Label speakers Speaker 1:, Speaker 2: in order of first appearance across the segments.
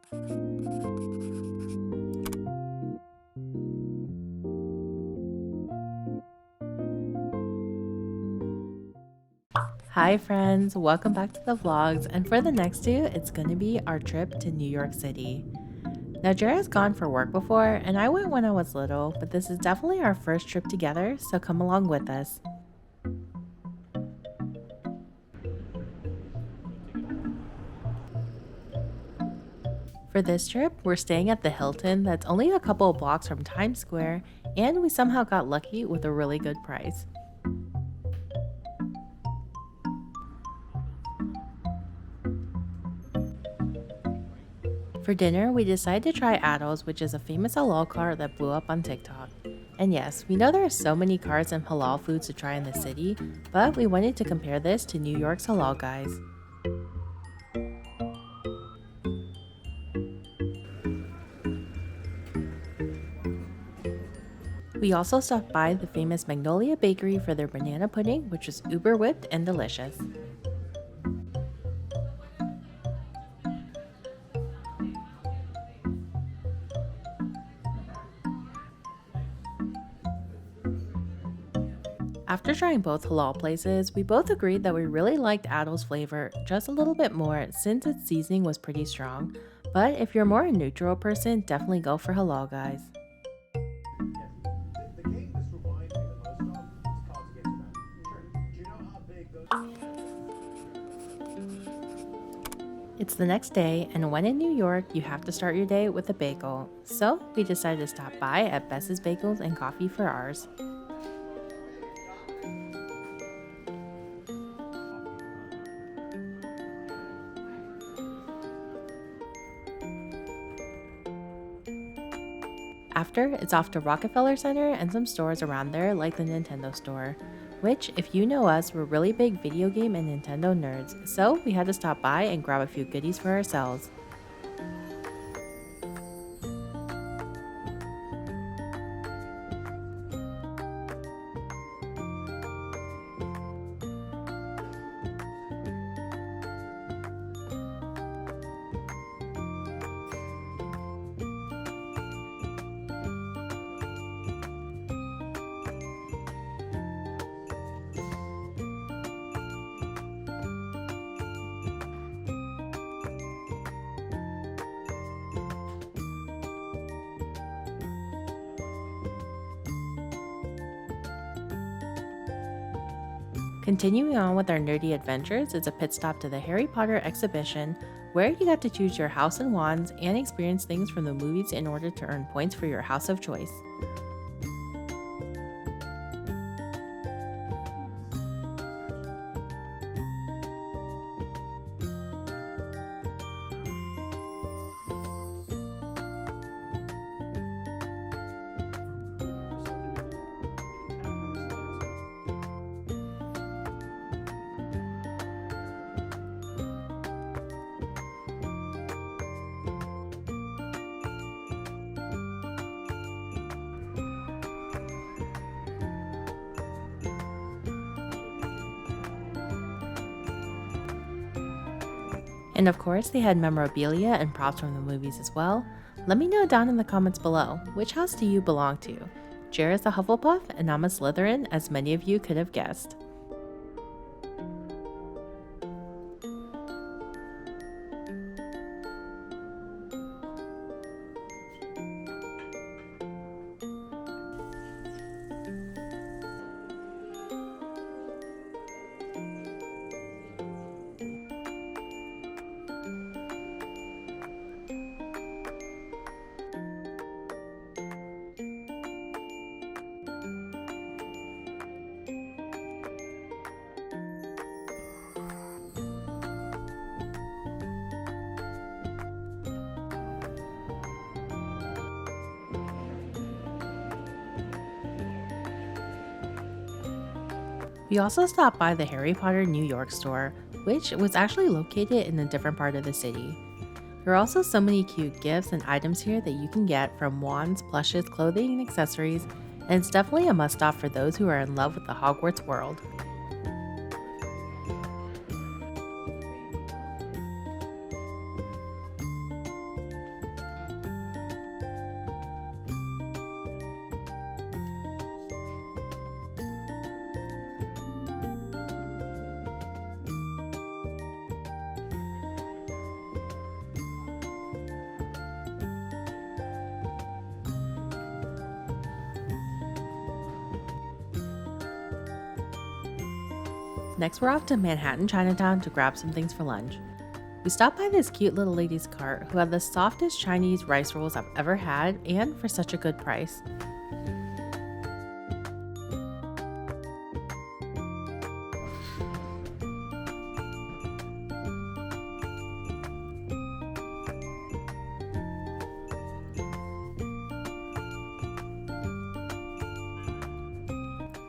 Speaker 1: Hi friends, welcome back to the vlogs, and for the next two, it's going to be our trip to New York City. Now Jared's gone for work before, and I went when I was little, but this is definitely our first trip together, so come along with us. For this trip, we're staying at the Hilton that's only a couple of blocks from Times Square, and we somehow got lucky with a really good price. For dinner, we decided to try Addles, which is a famous halal cart that blew up on TikTok. And yes, we know there are so many carts and halal foods to try in the city, but we wanted to compare this to New York's halal guys. We also stopped by the famous Magnolia Bakery for their banana pudding, which was uber whipped and delicious. After trying both halal places, we both agreed that we really liked Addle's flavor just a little bit more since its seasoning was pretty strong, but if you're more a neutral person, definitely go for halal guys.
Speaker 2: The game this reminds me the most of is Cards Against Humanity. Do you know how big those...
Speaker 1: It's the next day, and when in New York, you have to start your day with a bagel, so we decided to stop by at Bess's Bagels and Coffee for ours. After, it's off to Rockefeller Center and some stores around there like the Nintendo store, which, if you know us, we're really big video game and Nintendo nerds, so we had to stop by and grab a few goodies for ourselves. Continuing on with our nerdy adventures, it's a pit stop to the Harry Potter exhibition, where you got to choose your house and wands and experience things from the movies in order to earn points for your house of choice. And of course, they had memorabilia and props from the movies as well. Let me know down in the comments below, which house do you belong to? Jared's a Hufflepuff and I'm a Slytherin, as many of you could have guessed. We also stopped by the Harry Potter New York store, which was actually located in a different part of the city. There are also so many cute gifts and items here that you can get, from wands, plushes, clothing, and accessories, and it's definitely a must-stop for those who are in love with the Hogwarts world. Next, we're off to Manhattan Chinatown to grab some things for lunch. We stopped by this cute little lady's cart who had the softest Chinese rice rolls I've ever had, and for such a good price.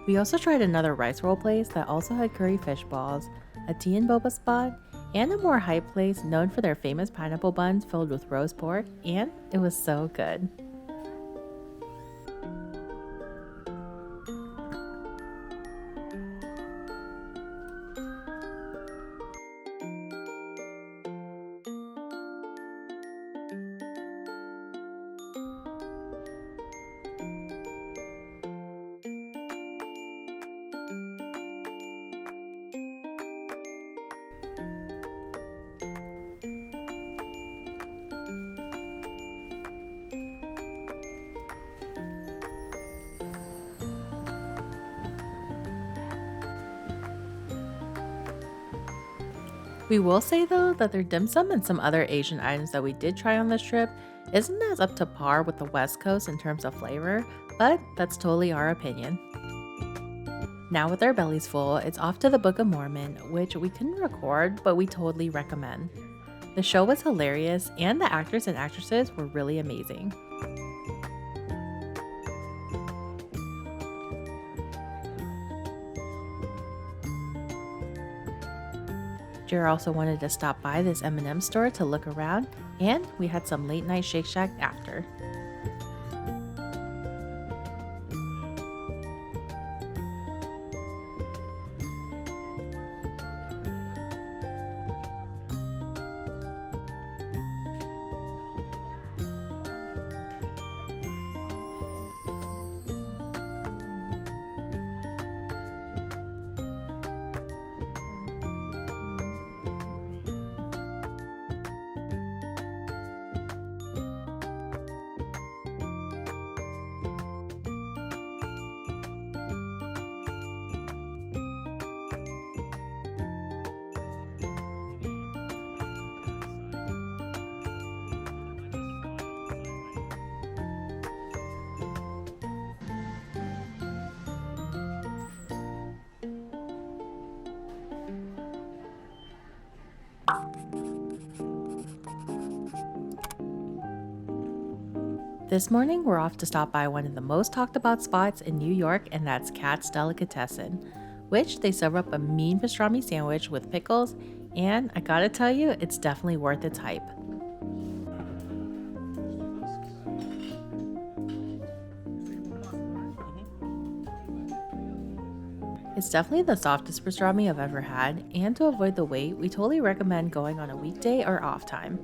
Speaker 1: We also tried another rice roll place that also had curry fish balls, a tea and boba spot, and a more hype place known for their famous pineapple buns filled with roast pork, and it was so good. We will say though that their dim sum and some other Asian items that we did try on this trip isn't as up to par with the West Coast in terms of flavor, but that's totally our opinion. Now with our bellies full, it's off to the Book of Mormon, which we couldn't record, but we totally recommend. The show was hilarious, and the actors and actresses were really amazing. Jer also wanted to stop by this M&M store to look around, and we had some late night Shake Shack after. This morning, we're off to stop by one of the most talked about spots in New York, and that's Katz Delicatessen, which they serve up a mean pastrami sandwich with pickles, and I gotta tell you, it's definitely worth its hype. It's definitely the softest pastrami I've ever had, and to avoid the wait, we totally recommend going on a weekday or off time.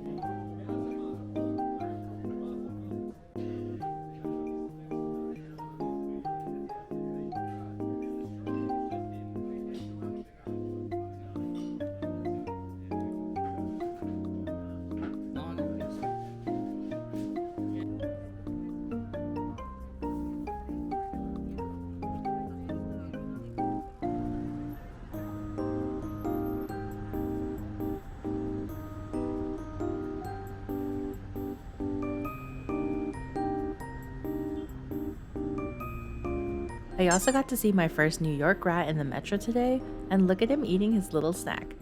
Speaker 1: I also got to see my first New York rat in the metro today, and look at him eating his little snack.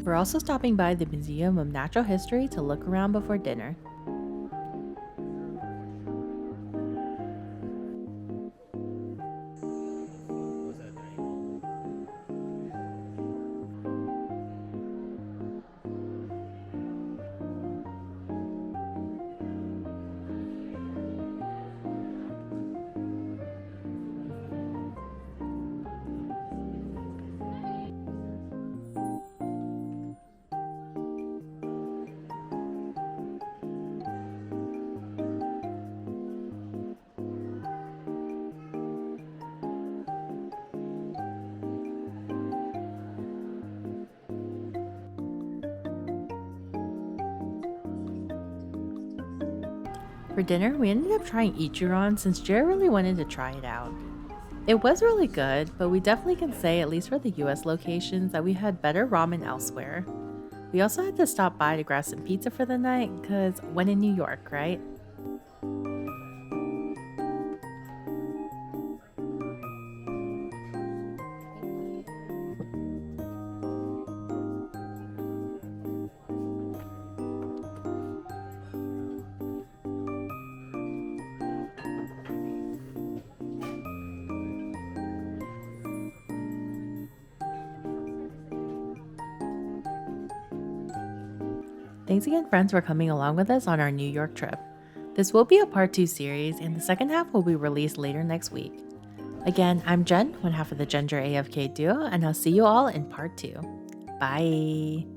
Speaker 1: We're also stopping by the Museum of Natural History to look around before dinner. For dinner, we ended up trying Ichiran since Jared really wanted to try it out. It was really good, but we definitely can say, at least for the US locations, that we had better ramen elsewhere. We also had to stop by to grab some pizza for the night, because when in New York, right? Thanks again, friends, for coming along with us on our New York trip. This will be a part 2 series, and the second half will be released later next week. Again, I'm Jen, one half of the Ginger AFK duo, and I'll see you all in part 2. Bye!